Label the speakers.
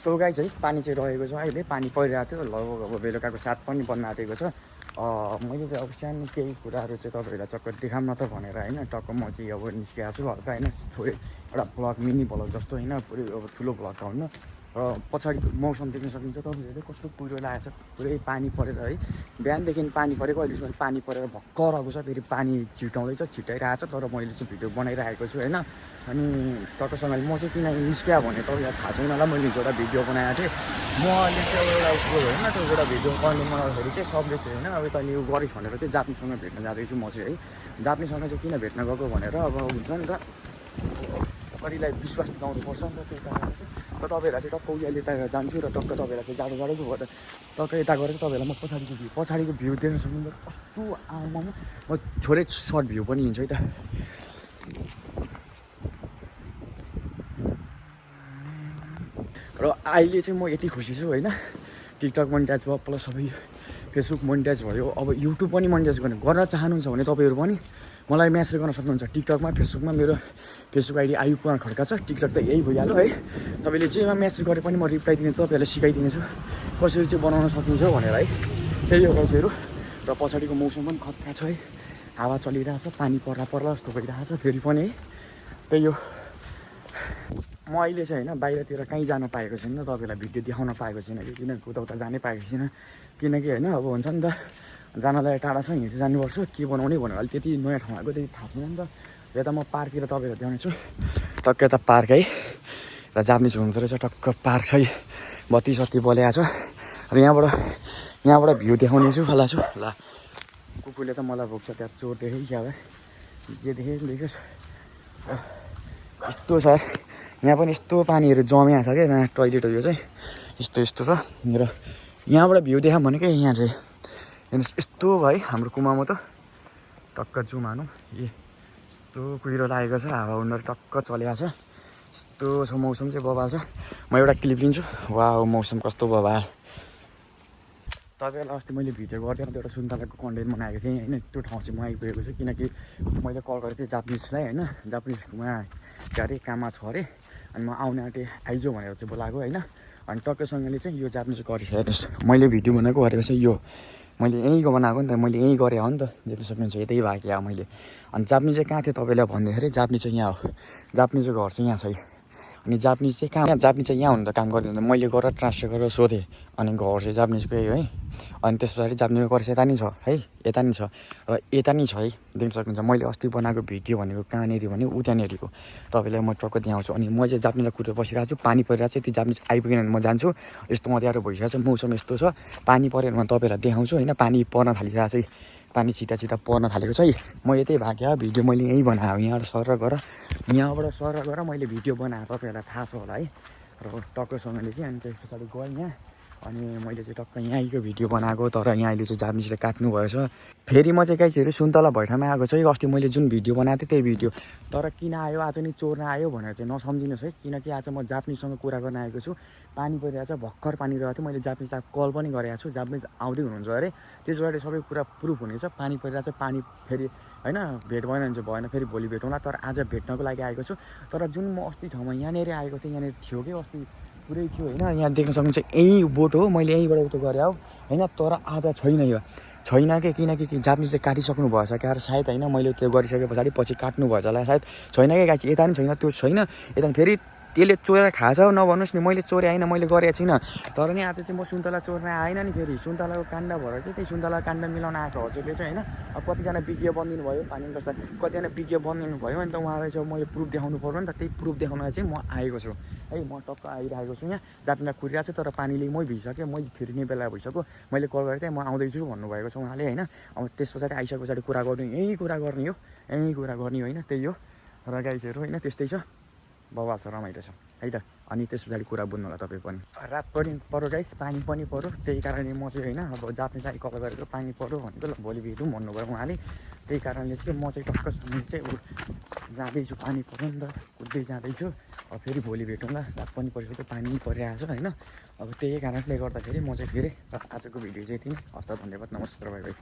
Speaker 1: so guys है पानी चाहिँ रहेको छ अहिले पानी परिरहेको थियो लगभग अब बेलुकाको 7 पनि बन्न आँटेको छ मैले चाहिँ अब सानो केही कुराहरू चाहिँ तपाईँहरूलाई चक्कर देखाउन त भनेर होइन टक्क म चाहिँ अब निस्किएको छु हल्का होइन थोरै एउटा भ्लग मिनी भ्लग जस्तो होइन पुरै अब ठुलो भ्लग त होइन र पछाडिको मौसम देख्न सकिन्छ तपाईँहरूले कस्तो कुहिरो लागेको छ पुरै पानी परेर है बिहानदेखि पानी परेको अहिलेसम्म पानी परेर भर्खर आएको छ फेरि पानी छिटाउँदैछ छिटाइरहेको छ तर मैले चाहिँ भिडियो बनाइरहेको छु होइन अनि टक्कसँगले म चाहिँ किन निस्क्या भने तपाईँलाई थाहा छैन होला मैले एउटा भिडियो बनाएको थिएँ म अहिले चाहिँ एउटा होइन त्यो एउटा भिडियो गर्नु बनाउँदाखेरि चाहिँ सबले चाहिँ होइन अब तैँले यो गरिस् भनेर चाहिँ जाप्नीसँग भेट्न जाँदैछु म चाहिँ है जाप्नीसँग चाहिँ किन भेट्न गएको भनेर अब हुन्छ नि त कतिलाई विश्वास दिलाउनुपर्छ नि त त्यही कारणले चाहिँ र तपाईँहरूलाई चाहिँ टक्क उहिले यता जान्छु र टक्क तपाईँलाई चाहिँ जाडो जाडोको भएर टक्क यता गएर चाहिँ तपाईँलाई म पछाडिको भ्यू देख्न सक्नुहुन्छ कस्तो आमा म छोरै सर्ट भ्यू पनि लिन्छु है त र अहिले चाहिँ म यति खुसी छु होइन टिकटक मोनिटाइज भयो प्लस अब फेसबुक मोनिटाइज भयो अब युट्युब पनि मोनिटाइज गर्न चाहनुहुन्छ भने तपाईँहरू पनि मलाई मेसेज गर्न सक्नुहुन्छ टिकटकमा फेसबुकमा मेरो फेसबुक आइडी आयुब कुमार खड्का छ टिकटक त यही भइहाल्यो है तपाईँले जेमा मेसेज गरे पनि म रिप्लाई दिने तपाईँहरूलाई सिकाइदिनेछु कसरी चाहिँ बनाउन सकिन्छ भनेर है त्यही हो गाइजहरू र पछाडिको मौसम पनि खतरा छ है हावा चलिरहेछ पानी पर्ला जस्तो भइरहेछ फेरि पनि है त्यही हो म अहिले चाहिँ होइन बाहिरतिर कहीँ जान पाएको छैन तपाईँलाई भिडियो देखाउन पाएको छैन कि किनकि उता जानै पाएको छैन किनकि होइन अब हुन्छ नि त जानलाई टाढा छ हिँड्दै जानुपर्छ के बनाउने भनेर अहिले त्यति नयाँ ठाउँ आएको त्यति थाहा छैन नि त यता म पार्कतिर तपाईँहरू देखाउनेछु टक्क यता पार्क है यता जापानिज हुँदो रहेछ टक्क पार्क छ है बत्ती सत्ती बल्याएको छ र यहाँबाट भ्यू देखाउनेछु होला छु ल कुकुरले त मलाई भोग्छ त्यहाँ चोर देखेँ क्या जे देखेँ देखोस् यस्तो छ यहाँ पनि यस्तो पानीहरू जमिया छ क्या यहाँ टोइलेट हो यो चाहिँ यस्तो छ र यहाँबाट भ्यू देखाऊँ भनेकै यहाँ चाहिँ हेर्नुहोस् यस्तो भयो हाम्रो कुमामा त टक्क जुम हानौँ यस्तो कुहिरो लागेको छ हावा उनीहरू टक्क चलिरहेको छ यस्तो छ मौसम चाहिँ बबाल छ म एउटा क्लिप लिन्छु वा मौसम कस्तो बबाल तपाईँहरूलाई अस्ति मैले भिडियो गर्दै एउटा सुन्तलाको कन्टेन्ट बनाएको थिएँ होइन त्यो ठाउँ चाहिँ म आइपुगेको छु किनकि मैले कल गरेको थिएँ जापानिजलाई होइन जापानिजमा के अरे काममा छ अरे अनि म आउने आँटेँ आइज भनेर चाहिँ बोलाएको होइन अनि टक्कसँगले चाहिँ यो जापानिज गरिसकेको मैले भिडियो बनाएको गरेको चाहिँ यो मैले यहीँको बनाएको नि त मैले यहीँ गरेँ हो नि त देख्न सक्नुहुन्छ यतै भएको यहाँ मैले अनि जापानिज चाहिँ कहाँ थियो तपाईँलाई भन्दाखेरि जापानिज चाहिँ यहाँ हो जापानिजको घर चाहिँ यहाँ छ अनि जापानिज चाहिँ कहाँ जापानिज चाहिँ यहाँ हुनु त काम गर्दैन मैले गरेर ट्रान्सफर गरेर सोधेँ अनि घर चाहिँ जापानिजकै है अनि त्यस पछाडि जापानिजको घर यता नि छ है यता नि छ र यता नि छ है देख्न सक्नुहुन्छ मैले अस्ति बनाएको भिडियो भनेको कहाँनिर भने उ त्यहाँनिरको तपाईँलाई म टक्क देखाउँछु अनि म चाहिँ जापानिजलाई कुरेर बसिरहेको छु पानी परिरहेको छ त्यो जापानिज आइपुगेन भने म जान्छु यस्तो अँध्यारो भइसकेको छ मौसम यस्तो छ पानी परेर म तपाईँहरूलाई देखाउँछु होइन पानी पर्न थालिरहेको छ पानी छिटा पर्न थालेको छ है म यतै भाग्यो भिडियो मैले यहीँ बनाएँ यहाँबाट सर गएर मैले भिडियो बनाएँ तपाईँहरूलाई थाहा छ होला है र टक्कसँगले चाहिँ अनि त्यस पछाडि गएँ यहाँ अनि मैले चाहिँ टक्क यहीँको भिडियो बनाएको तर यहाँ अहिले चाहिँ जापानिजले काट्नु भएछ फेरि म चाहिँ गाइजहरू सुन्तला भैठामा आएको छ है अस्ति मैले जुन भिडियो बनाएको थिएँ त्यही भिडियो तर किन आयो आज नि चोर्न आयो भनेर चाहिँ नसम्झिनुहोस् है किनकि आज म जापानिजसँग कुरा गर्न आएको छु पानी परिरहेको छ भर्खर पानी रहेको थियो मैले जापानिजलाई कल पनि गरेको छु जापानिज आउँदै हुनुहुन्छ अरे त्यसबाट सबै कुरा प्रुफ हुनेछ पानी परिरहेको छ पानी फेरि होइन भेट भएन भने चाहिँ भएन फेरि भोलि भेटौँला तर आज भेट्नको लागि आएको छु तर जुन म अस्ति ठाउँमा यहाँनिर आएको थिएँ यहाँनिर थियो कि अस्ति पुरै थियो होइन यहाँ देख्न सक्नुहुन्छ यहीँ बोट हो मैले यहीँबाट उतो गरेँ हो होइन तर आज छैन यो छैन कि किनकि जापानिजले काटिसक्नु भएछ क्या सायद होइन मैले त्यो गरिसके पछाडि पछि काट्नु भएछ होला सायद छैन कि गाई यता नि छैन त्यो छैन यता फेरि त्यसले चोरेर खाएछ नभन्नुहोस् नि मैले चोरे होइन मैले गरेको छैन तर नि आज चाहिँ म सुन्तला चोर्न आएन नि फेरि सुन्तलाको काण्ड भएर चाहिँ त्यही सुन्तला काण्ड मिलाउन आएको हजुरले चाहिँ होइन अब कतिजना विज्ञ बनिदिनु भयो पानी जस्ता कतिजना विज्ञ बनिदिनु भयो अनि त उहाँलाई चाहिँ मैले प्रुफ देखाउनु पर्यो नि त त्यही प्रुफ देखाउन चाहिँ म आएको छु है म टक्क आइरहेको छु यहाँ जापानिजलाई कुरिरहेको छु तर पानीले मै भिजिसकेँ मै फेरि बेला भइसक्यो मैले कल गरेको थिएँ म आउँदैछु भन्नुभएको छ उहाँले होइन अब त्यस पछाडि आइसके पछाडि कुरा गर्ने यहीँ कुरा गर्ने हो होइन त्यही हो र गाइजहरू होइन त्यस्तै छ बवाल छ रमाइलो छ है त अनि त्यस पछाडि कुरा बुझ्नु होला तपाईँ पनि रात पनि पऱ्यो गाइस पानी पनि पऱ्यो त्यही कारणले म चाहिँ होइन अब जापानिजलाई कल गरेको पानी पऱ्यो भनेको ल भोलि भेटौँ भन्नुभयो उहाँले त्यही कारणले चाहिँ म चाहिँ टक्कसँग चाहिँ जाँदैछु पानी पऱ्यो नि त कुद्दै जाँदैछु अब फेरि भोलि भेटौँला रात पनि परिसक्यो पानी परिरहेको छ होइन अब त्यही कारणले गर्दाखेरि म चाहिँ फेरि आजको भिडियो चाहिँ यति नै हस् त धन्यवाद नमस्कार बाई बाई